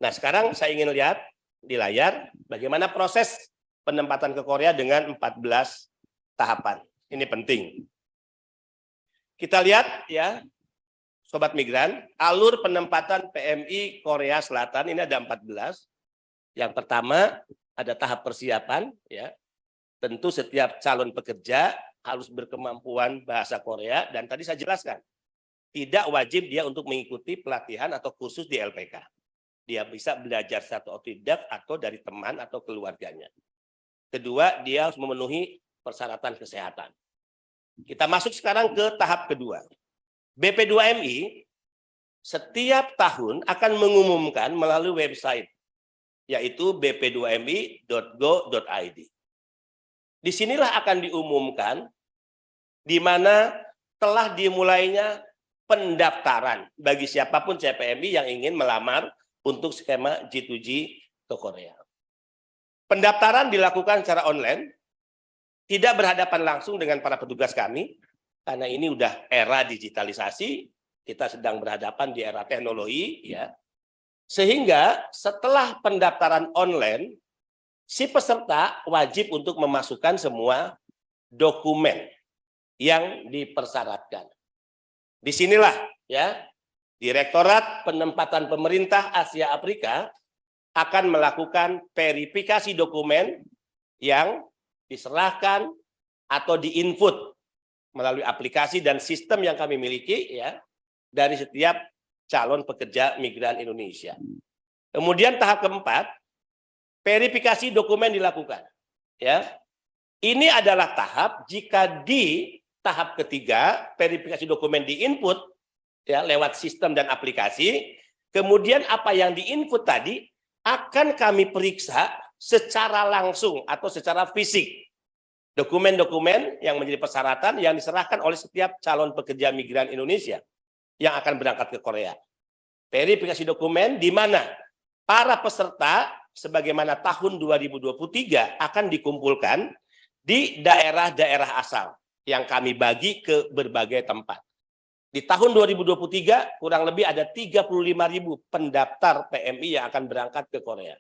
Nah, sekarang saya ingin lihat di layar bagaimana proses penempatan ke Korea dengan 14 tahapan. Ini penting. Kita lihat ya, Sobat Migran, alur penempatan PMI Korea Selatan ini ada 14. Yang pertama ada tahap persiapan ya. Tentu setiap calon pekerja harus berkemampuan bahasa Korea dan tadi saya jelaskan tidak wajib dia untuk mengikuti pelatihan atau kursus di LPK. Dia bisa belajar secara otodidak atau dari teman atau keluarganya. Kedua, dia harus memenuhi persyaratan kesehatan. Kita masuk sekarang ke tahap kedua. BP2MI setiap tahun akan mengumumkan melalui website yaitu bp2mi.go.id. Disinilah akan diumumkan di mana telah dimulainya pendaftaran bagi siapapun CPMI yang ingin melamar untuk skema G2G ke Korea. Pendaftaran dilakukan secara online, tidak berhadapan langsung dengan para petugas kami, karena ini udah era digitalisasi, kita sedang berhadapan di era teknologi, ya. Sehingga setelah pendaftaran online, si peserta wajib untuk memasukkan semua dokumen yang dipersyaratkan. Disinilah ya Direktorat Penempatan Pemerintah Asia Afrika akan melakukan verifikasi dokumen yang diserahkan atau diinput melalui aplikasi dan sistem yang kami miliki ya dari setiap calon pekerja migran Indonesia. Kemudian tahap keempat, verifikasi dokumen dilakukan. Ya, ini adalah tahap jika di tahap ketiga verifikasi dokumen diinput ya lewat sistem dan aplikasi. Kemudian apa yang diinput tadi akan kami periksa secara langsung atau secara fisik. Dokumen-dokumen yang menjadi persyaratan yang diserahkan oleh setiap calon pekerja migran Indonesia yang akan berangkat ke Korea. Verifikasi dokumen di mana para peserta sebagaimana tahun 2023 akan dikumpulkan di daerah-daerah asal yang kami bagi ke berbagai tempat. Di tahun 2023 kurang lebih ada 35.000 pendaftar PMI yang akan berangkat ke Korea.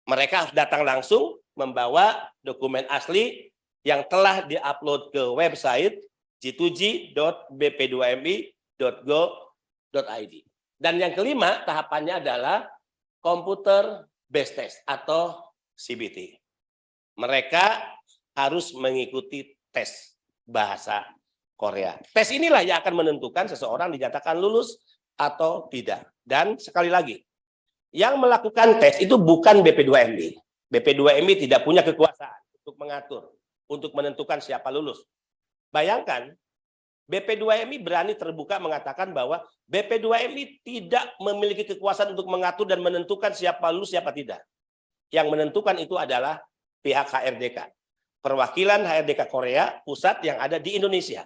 Mereka harus datang langsung membawa dokumen asli yang telah diupload ke website g2g.bp2mi.go.id. Dan yang kelima tahapannya adalah komputer based test atau CBT. Mereka harus mengikuti tes bahasa Korea. Tes inilah yang akan menentukan seseorang dinyatakan lulus atau tidak. Dan sekali lagi, yang melakukan tes itu bukan BP2MI. BP2MI tidak punya kekuasaan untuk mengatur, untuk menentukan siapa lulus. Bayangkan, BP2MI berani terbuka mengatakan bahwa BP2MI tidak memiliki kekuasaan untuk mengatur dan menentukan siapa lulus, siapa tidak. Yang menentukan itu adalah pihak HRDK. Perwakilan HRDK Korea Pusat yang ada di Indonesia.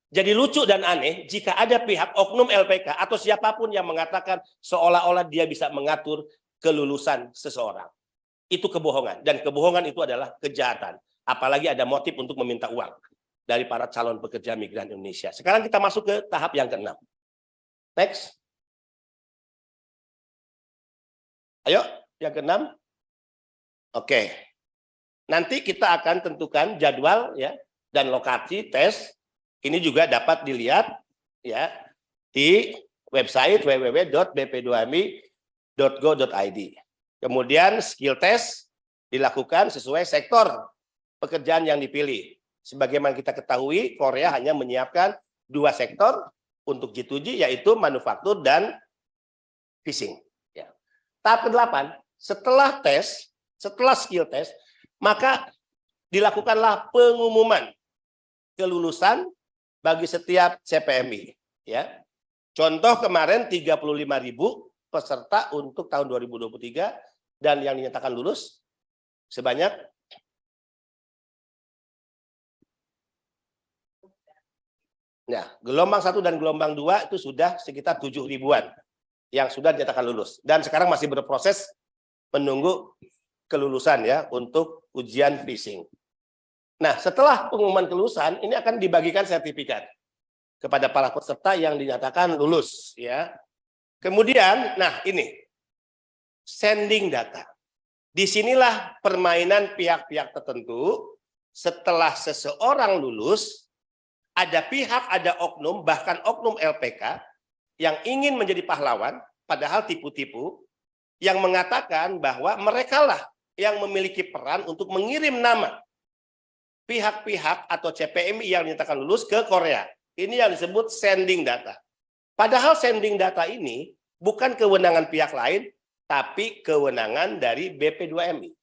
Jadi lucu dan aneh jika ada pihak oknum LPK atau siapapun yang mengatakan seolah-olah dia bisa mengatur kelulusan seseorang. Itu kebohongan. Dan kebohongan itu adalah kejahatan. Apalagi ada motif untuk meminta uang dari para calon pekerja migran Indonesia. Sekarang kita masuk ke tahap yang ke-6. Next. Ayo, yang ke-6. Oke. Nanti kita akan tentukan jadwal ya dan lokasi tes. Ini juga dapat dilihat ya di website www.bp2mi.go.id. Kemudian skill test dilakukan sesuai sektor pekerjaan yang dipilih. Sebagaimana kita ketahui, Korea hanya menyiapkan 2 sektor untuk G2G, yaitu manufaktur dan fishing. Ya. Tahap ke-8, setelah tes, setelah skill test, maka dilakukanlah pengumuman kelulusan bagi setiap CPMI. Ya. Contoh kemarin 35.000 peserta untuk tahun 2023 dan yang dinyatakan lulus sebanyak gelombang 1 dan gelombang 2 itu sudah sekitar 7.000-an yang sudah dinyatakan lulus. Dan sekarang masih berproses menunggu kelulusan ya untuk ujian fishing. Nah, setelah pengumuman kelulusan, ini akan dibagikan sertifikat kepada para peserta yang dinyatakan lulus ya. Kemudian, nah ini sending data. Disinilah permainan pihak-pihak tertentu. Setelah seseorang lulus, ada pihak, ada oknum, bahkan oknum LPK yang ingin menjadi pahlawan, padahal tipu-tipu, yang mengatakan bahwa merekalah yang memiliki peran untuk mengirim nama pihak-pihak atau CPMI yang dinyatakan lulus ke Korea. Ini yang disebut sending data. Padahal sending data ini bukan kewenangan pihak lain, tapi kewenangan dari BP2MI.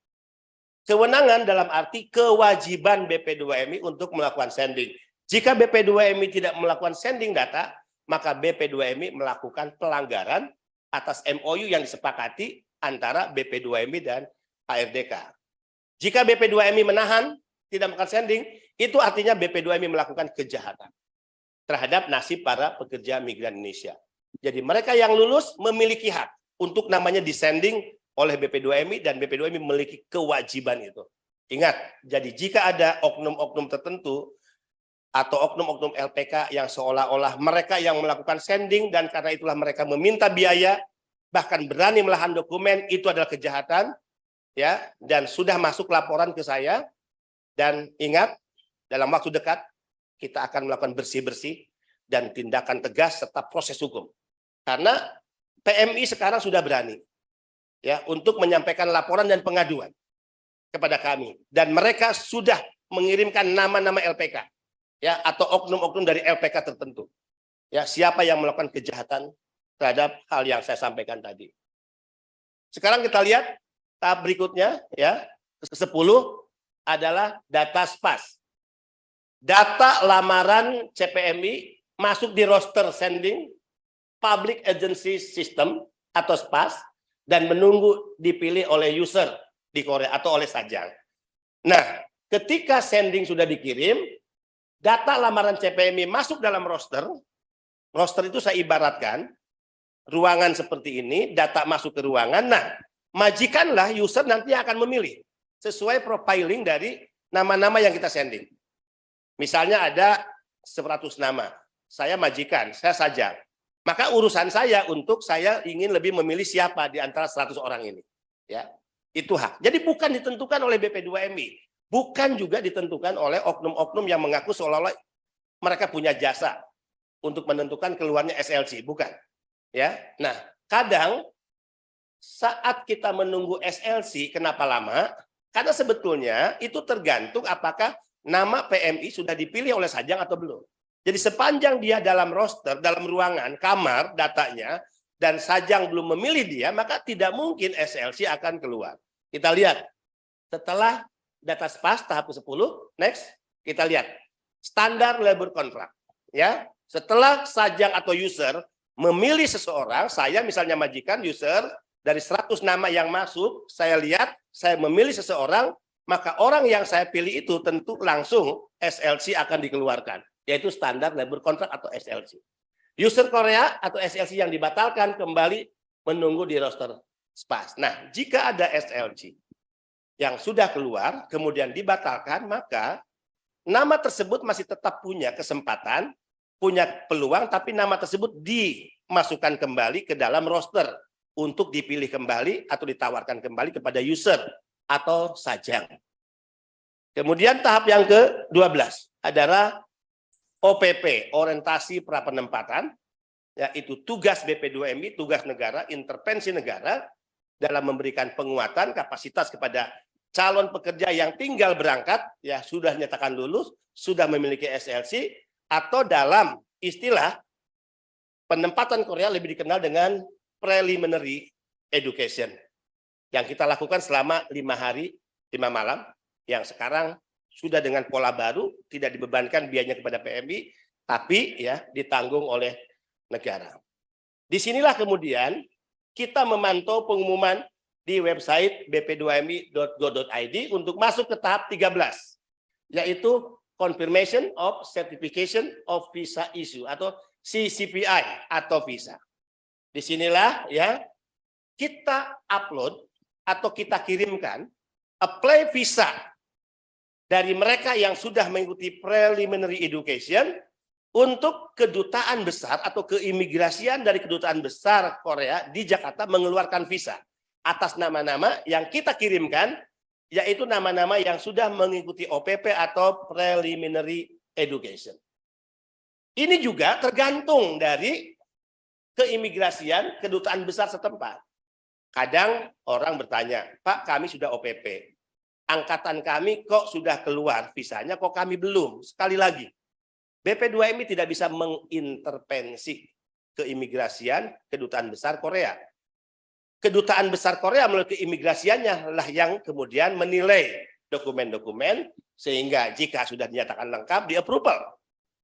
Kewenangan dalam arti kewajiban BP2MI untuk melakukan sending. Jika BP2MI tidak melakukan sending data, maka BP2MI melakukan pelanggaran atas MOU yang disepakati antara BP2MI dan HRDK. Jika BP2MI menahan, tidak melakukan sending, itu artinya BP2MI melakukan kejahatan terhadap nasib para pekerja migran Indonesia. Jadi mereka yang lulus memiliki hak untuk namanya disending oleh BP2MI dan BP2MI memiliki kewajiban itu. Ingat, jadi jika ada oknum-oknum tertentu atau oknum-oknum LPK yang seolah-olah mereka yang melakukan sending dan karena itulah mereka meminta biaya, bahkan berani melahan dokumen, itu adalah kejahatan, ya, dan sudah masuk laporan ke saya. Dan ingat, dalam waktu dekat kita akan melakukan bersih-bersih dan tindakan tegas serta proses hukum. Karena PMI sekarang sudah berani ya untuk menyampaikan laporan dan pengaduan kepada kami, dan mereka sudah mengirimkan nama-nama LPK ya atau oknum-oknum dari LPK tertentu. Ya, siapa yang melakukan kejahatan terhadap hal yang saya sampaikan tadi. Sekarang kita lihat tahap berikutnya ya, ke-10 adalah data SPAS. Data lamaran CPMI masuk di roster sending Public Agency System atau SPAS dan menunggu dipilih oleh user di Korea atau oleh Sajang. Nah, ketika sending sudah dikirim, data lamaran CPMI masuk dalam roster. Roster itu saya ibaratkan ruangan seperti ini, data masuk ke ruangan. Nah, majikanlah user nanti akan memilih sesuai profiling dari nama-nama yang kita sending. Misalnya ada 100 nama, saya majikan, saya Sajang. Maka urusan saya untuk saya ingin lebih memilih siapa di antara 100 orang ini. Ya, itu hak. Jadi bukan ditentukan oleh BP2MI, bukan juga ditentukan oleh oknum-oknum yang mengaku seolah-olah mereka punya jasa untuk menentukan keluarnya SLC, bukan. Ya, nah kadang saat kita menunggu SLC, kenapa lama? Karena sebetulnya itu tergantung apakah nama PMI sudah dipilih oleh Sajang atau belum. Jadi sepanjang dia dalam roster, dalam ruangan, kamar, datanya, dan Sajang belum memilih dia, maka tidak mungkin SLC akan keluar. Kita lihat, setelah data SPAS tahap ke-10, next, kita lihat, standar labor contract. Ya, setelah Sajang atau user memilih seseorang, saya misalnya majikan user, dari 100 nama yang masuk, saya lihat, saya memilih seseorang, maka orang yang saya pilih itu tentu langsung SLC akan dikeluarkan, yaitu standar labor contract atau SLC. User Korea atau SLC yang dibatalkan kembali menunggu di roster SPAS. Nah, jika ada SLC yang sudah keluar, kemudian dibatalkan, maka nama tersebut masih tetap punya kesempatan, punya peluang, tapi nama tersebut dimasukkan kembali ke dalam roster untuk dipilih kembali atau ditawarkan kembali kepada user atau Sajang. Kemudian tahap yang ke-12 adalah OPP, orientasi prapenempatan, yaitu tugas BP2MI, tugas negara, intervensi negara dalam memberikan penguatan kapasitas kepada calon pekerja yang tinggal berangkat, ya sudah nyatakan lulus, sudah memiliki SLC, atau dalam istilah penempatan Korea lebih dikenal dengan preliminary education, yang kita lakukan selama 5 hari, 5 malam, yang sekarang sudah dengan pola baru, tidak dibebankan biayanya kepada PMI, tapi ya ditanggung oleh negara. Disinilah kemudian kita memantau pengumuman di website bp2mi.go.id untuk masuk ke tahap 13, yaitu Confirmation of Certification of Visa Issue atau CCPI atau visa. Disinilah ya kita upload atau kita kirimkan apply visa dari mereka yang sudah mengikuti preliminary education untuk kedutaan besar atau keimigrasian dari kedutaan besar Korea di Jakarta mengeluarkan visa. atas nama-nama yang kita kirimkan, yaitu nama-nama yang sudah mengikuti OPP atau Preliminary Education. Ini juga tergantung dari keimigrasian kedutaan besar setempat. Kadang orang bertanya, Pak, kami sudah OPP. Angkatan kami kok sudah keluar visanya, kok kami belum? Sekali lagi, BP2MI tidak bisa mengintervensi keimigrasian kedutaan besar Korea. Kedutaan besar Korea melalui keimigrasiannya lah yang kemudian menilai dokumen-dokumen, sehingga jika sudah dinyatakan lengkap, di-approval.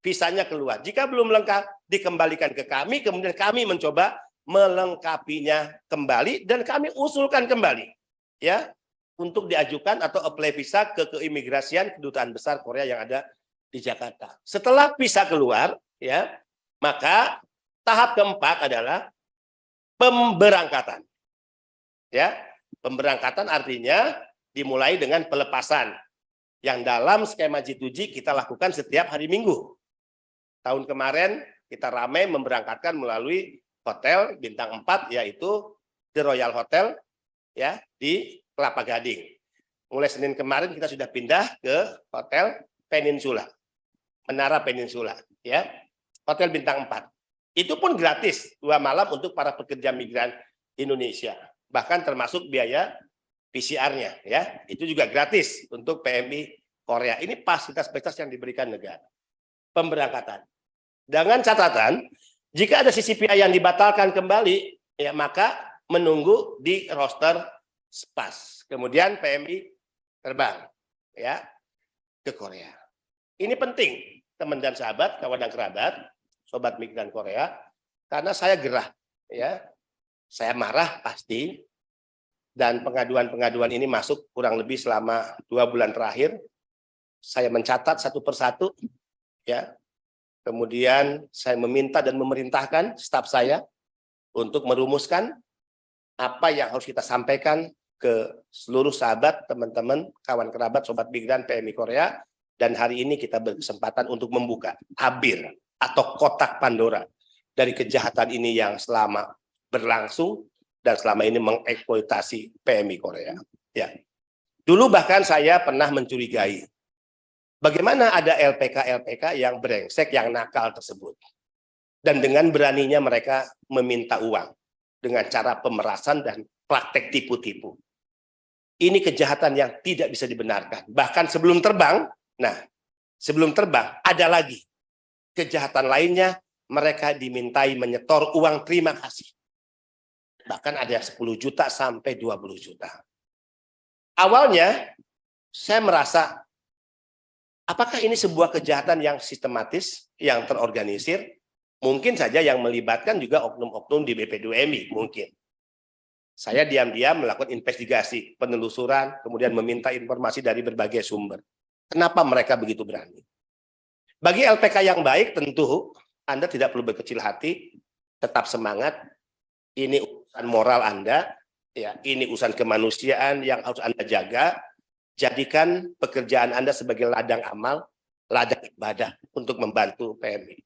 Visanya keluar. Jika belum lengkap, dikembalikan ke kami, kemudian kami mencoba melengkapinya kembali, dan kami usulkan kembali, ya, untuk diajukan atau apply visa ke keimigrasian kedutaan besar Korea yang ada di Jakarta. Setelah visa keluar, ya, maka tahap keempat adalah pemberangkatan. Ya, pemberangkatan artinya dimulai dengan pelepasan yang dalam skema G2G kita lakukan setiap hari Minggu. Tahun kemarin kita ramai memberangkatkan melalui hotel bintang 4, yaitu The Royal Hotel, ya, di Kelapa Gading. Mulai Senin kemarin kita sudah pindah ke Hotel Peninsula, Menara Peninsula, ya, hotel bintang 4. Itu pun gratis 2 malam untuk para pekerja migran Indonesia. Bahkan termasuk biaya PCR-nya, ya, itu juga gratis untuk PMI Korea. Ini fasilitas-fasilitas yang diberikan negara. Pemberangkatan. Dengan catatan, jika ada CCPI yang dibatalkan kembali, ya, maka menunggu di roster SPAS. Kemudian PMI terbang, ya, ke Korea. Ini penting, teman dan sahabat, kawan dan kerabat, sobat migran Korea, karena saya gerah, ya. Saya marah pasti, dan pengaduan-pengaduan ini masuk kurang lebih selama 2 bulan terakhir. Saya mencatat satu persatu, ya. Kemudian saya meminta dan memerintahkan staf saya untuk merumuskan apa yang harus kita sampaikan ke seluruh sahabat, teman-teman, kawan kerabat, sobat migran PMI Korea. Dan hari ini kita berkesempatan untuk membuka tabir atau kotak Pandora dari kejahatan ini yang selama berlangsung dan selama ini mengeksploitasi PMI Korea. Ya. Dulu bahkan saya pernah mencurigai bagaimana ada LPK-LPK yang brengsek, yang nakal tersebut. Dan dengan beraninya mereka meminta uang dengan cara pemerasan dan praktek tipu-tipu. Ini kejahatan yang tidak bisa dibenarkan. Bahkan sebelum terbang, sebelum terbang ada lagi kejahatan lainnya, mereka dimintai menyetor uang terima kasih. Bahkan ada yang 10 juta sampai 20 juta. Awalnya saya merasa, apakah ini sebuah kejahatan yang sistematis, yang terorganisir? Mungkin saja yang melibatkan juga oknum-oknum di BP2MI, mungkin. Saya diam-diam melakukan investigasi, penelusuran, kemudian meminta informasi dari berbagai sumber. Kenapa mereka begitu berani? Bagi LPK yang baik, tentu Anda tidak perlu berkecil hati, tetap semangat. Ini urusan moral Anda, ya, ini urusan kemanusiaan yang harus Anda jaga. Jadikan pekerjaan Anda sebagai ladang amal, ladang ibadah untuk membantu PMI.